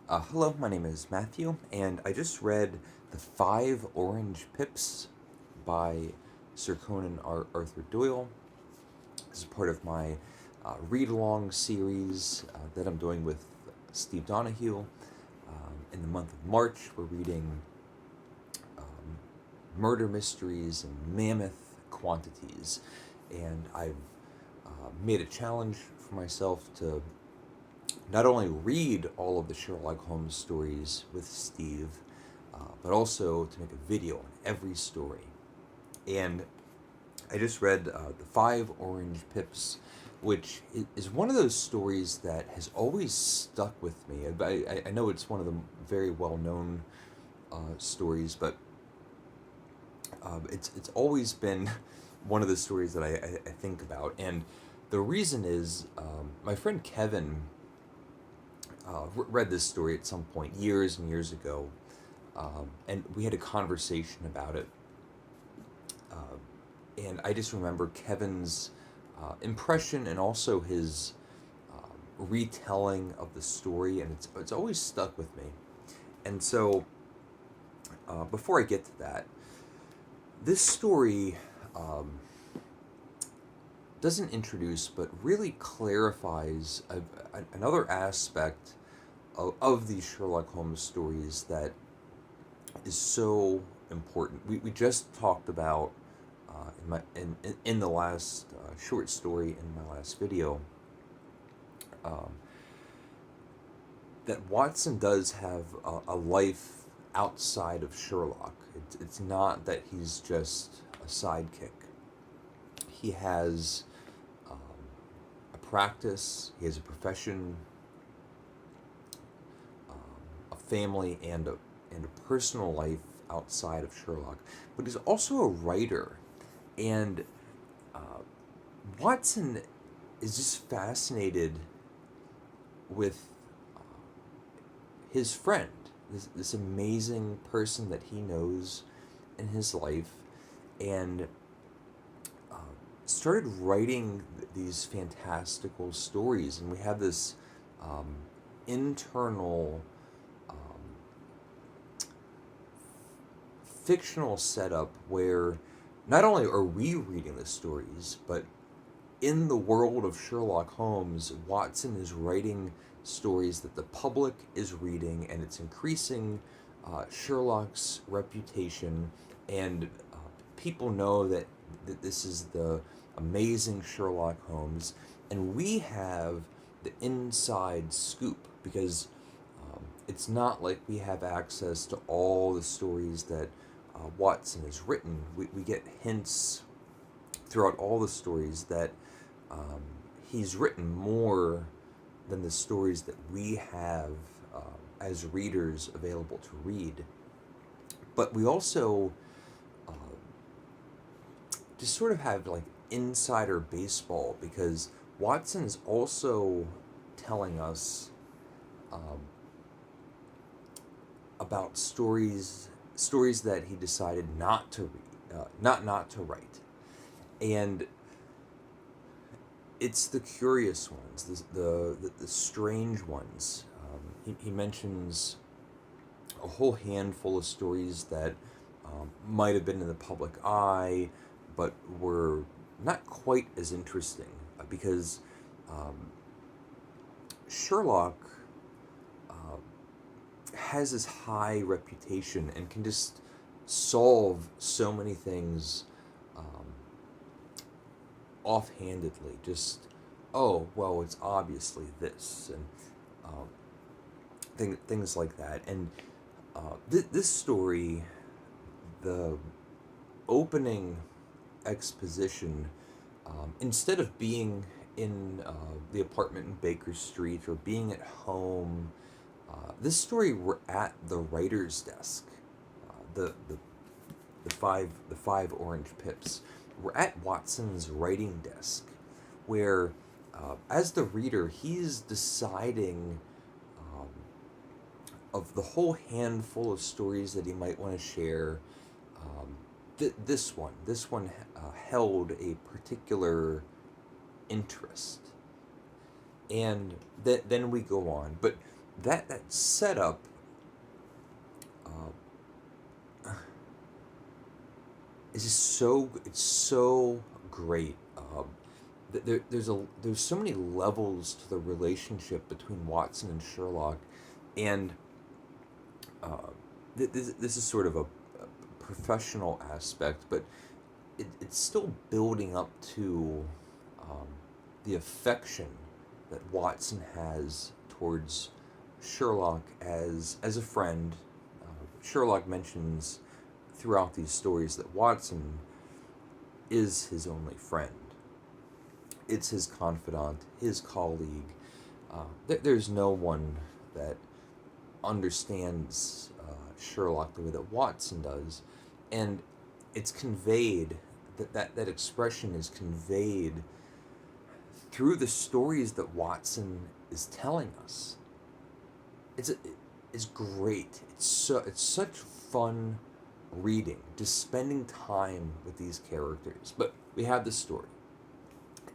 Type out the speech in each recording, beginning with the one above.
Hello, my name is Matthew, and I just read The Five Orange Pips by Sir Conan Arthur Doyle. This is part of my read along series that I'm doing with Steve Donahue. In the month of March, we're reading murder mysteries in mammoth quantities, and I've made a challenge for myself to not only read all of the Sherlock Holmes stories with Steve, but also to make a video on every story. And I just read The Five Orange Pips, which is one of those stories that has always stuck with me. I know it's one of the very well known stories, but it's always been one of the stories that I think about. And the reason is my friend Kevin read this story at some point years and years ago, and we had a conversation about it. And I just remember Kevin's impression and also his retelling of the story, and it's always stuck with me. And so, before I get to that, this story doesn't introduce, but really clarifies another aspect of these Sherlock Holmes stories that is so important. We just talked about in the last short story in my last video, um, that Watson does have a life outside of Sherlock. It's not that he's just a sidekick. He has a practice, he has a profession, a family, and a personal life outside of Sherlock. But he's also a writer, and Watson is just fascinated with his friend, this amazing person that he knows in his life, and uh, started writing these fantastical stories. And we have this um, internal fictional setup where not only are we reading the stories, but in the world of Sherlock Holmes, Watson is writing stories that the public is reading, and it's increasing Sherlock's reputation, and people know that this is the amazing Sherlock Holmes, and we have the inside scoop because it's not like we have access to all the stories that Watson has written. We get hints throughout all the stories that um, he's written more than the stories that we have as readers available to read. But we also uh, just sort of have like insider baseball because Watson is also telling us um, about stories that he decided not to read, not to write, and it's the curious ones, the strange ones. He mentions a whole handful of stories that might have been in the public eye, but were not quite as interesting because um, Sherlock uh, has this high reputation and can just solve so many things um, offhandedly. Just, oh, well, it's obviously this, and um, things like that. And this story, the opening exposition, instead of being in the apartment in Baker Street or being at home, this story we're at the writer's desk. The five orange pips. We're at Watson's writing desk, where as the reader he's deciding um, of the whole handful of stories that he might want to share. This one held a particular interest, and then we go on. But that setup uh, is just so great. There's so many levels to the relationship between Watson and Sherlock, and uh, this is sort of a professional aspect, but it's still building up to um, the affection that Watson has towards Sherlock as a friend. Sherlock mentions throughout these stories that Watson is his only friend. It's his confidant, his colleague. There's no one that understands Sherlock the way that Watson does, and it's conveyed that expression is conveyed through the stories that Watson is telling us. It's it's great. It's such fun reading, just spending time with these characters. But we have this story,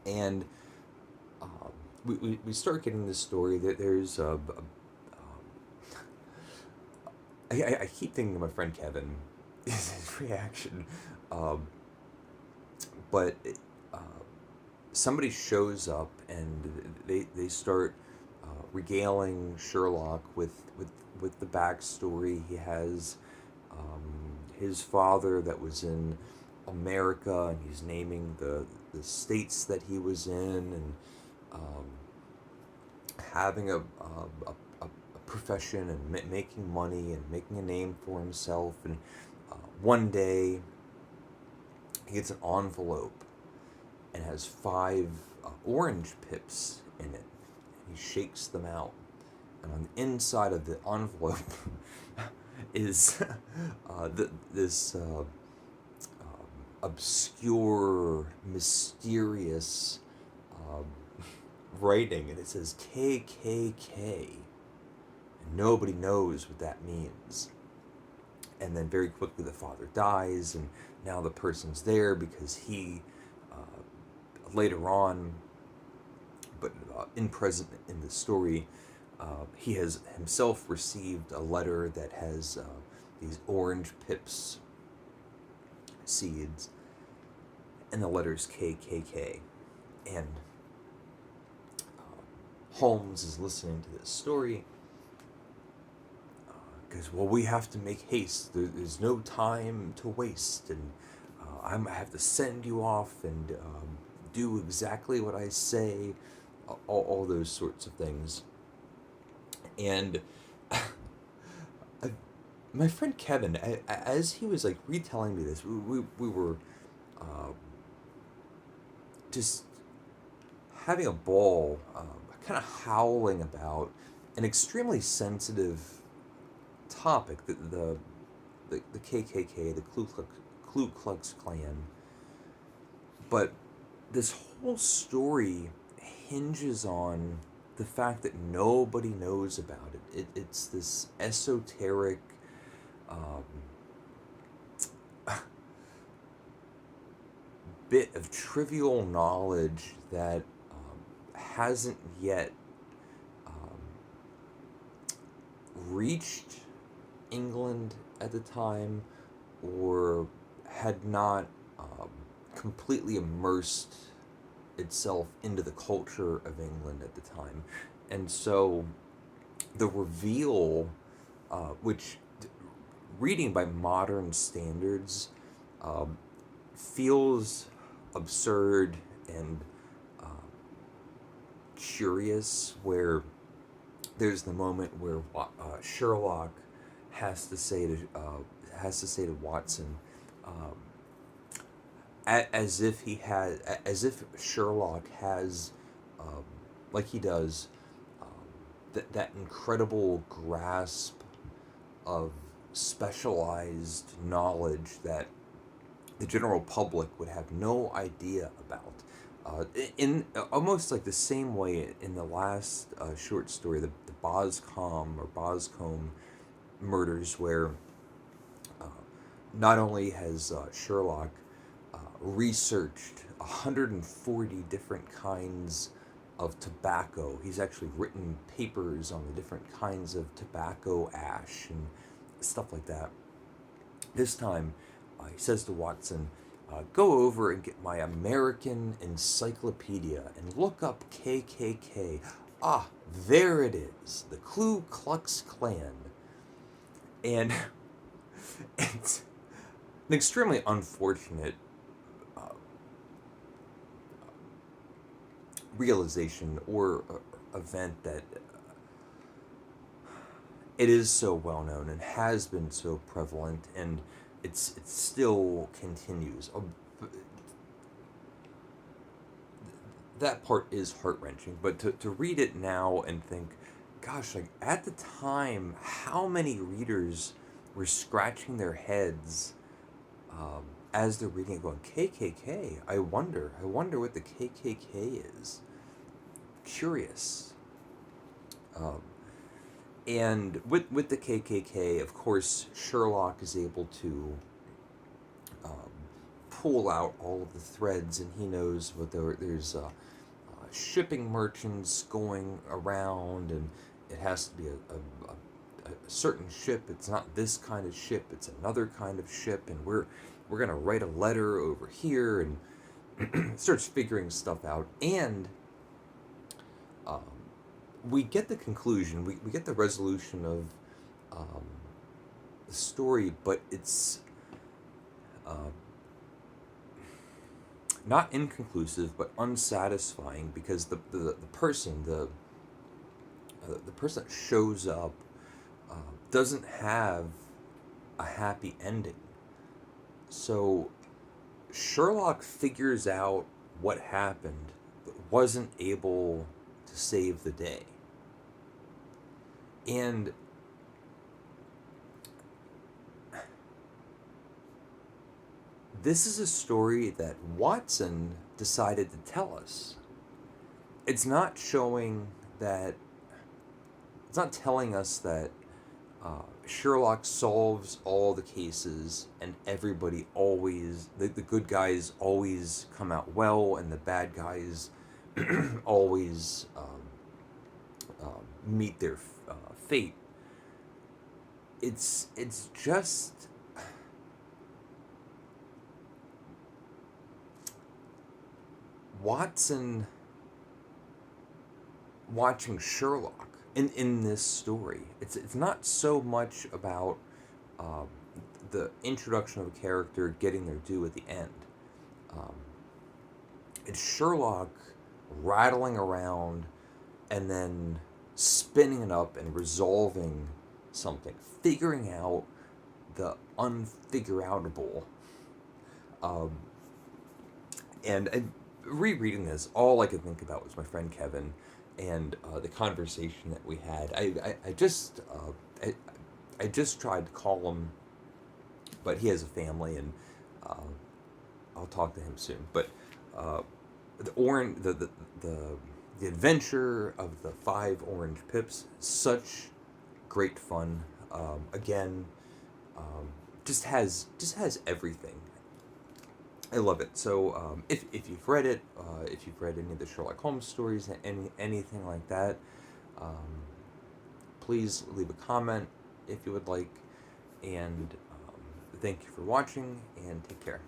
and we start getting this story that there's I keep thinking of my friend Kevin, his reaction, um, but uh, somebody shows up and they start regaling Sherlock with the backstory. He has his father that was in America, and he's naming the states that he was in, and um, having a profession and making money and making a name for himself. And one day he gets an envelope and has five orange pips in it. And he shakes them out, and on the inside of the envelope is this obscure, mysterious um, writing, and it says KKK, and nobody knows what that means. And then very quickly the father dies, and now the person's there because he later on, but in present in the story, he has himself received a letter that has these orange pips seeds, and the letters KKK. And Holmes is listening to this story because, well, we have to make haste. There's no time to waste, and I have to send you off and do exactly what I say, all those sorts of things. And my friend Kevin, as he was like retelling me this, we were uh, just having a ball, kind of howling about an extremely sensitive topic, the KKK, the Ku Klux Klan. But this whole story hinges on the fact that nobody knows about it. It's this esoteric um, bit of trivial knowledge that hasn't yet um, reached England at the time, or had not um, completely immersed itself into the culture of England at the time. And so the reveal, which reading by modern standards feels absurd and curious, where there's the moment where Sherlock has to say to Watson, um, as if Sherlock has, um, like he does, that incredible grasp of specialized knowledge that the general public would have no idea about. In almost like the same way in the last short story, the Boscombe murders, where uh, not only has Sherlock researched 140 different kinds of tobacco. He's actually written papers on the different kinds of tobacco ash and stuff like that. This time, he says to Watson, go over and get my American Encyclopedia and look up KKK. Ah, there it is, the Ku Klux Klan. And it's an extremely unfortunate realization or event that it is so well known and has been so prevalent, and it still continues. That part is heart wrenching, but to read it now and think, gosh, like at the time, how many readers were scratching their heads as they're reading it, going KKK. I wonder what the KKK is. Curious. And with the KKK, of course, Sherlock is able to pull out all of the threads, and he knows what there's shipping merchants going around, and it has to be a certain ship. It's not this kind of ship; it's another kind of ship, and we're gonna write a letter over here, and starts figuring stuff out, and we get the conclusion, we get the resolution of the story, but it's not inconclusive, but unsatisfying, because the person the person that shows up doesn't have a happy ending. So Sherlock figures out what happened, but wasn't able to save the day. And this is a story that Watson decided to tell us. It's not showing that, it's not telling us that Sherlock solves all the cases and everybody always, the good guys always come out well and the bad guys always meet their fate. It's just Watson watching Sherlock in this story. It's not so much about the introduction of a character getting their due at the end. It's Sherlock rattling around and then spinning it up and resolving something, figuring out the unfigureoutable. And rereading this, all I could think about was my friend Kevin and the conversation that we had. I just tried to call him, but he has a family, and I'll talk to him soon. But the adventure of the 5 orange pips, such great fun. Again, just has everything. I love it. So if you've read it, if you've read any of the Sherlock Holmes stories, anything like that, please leave a comment if you would like. And thank you for watching, and take care.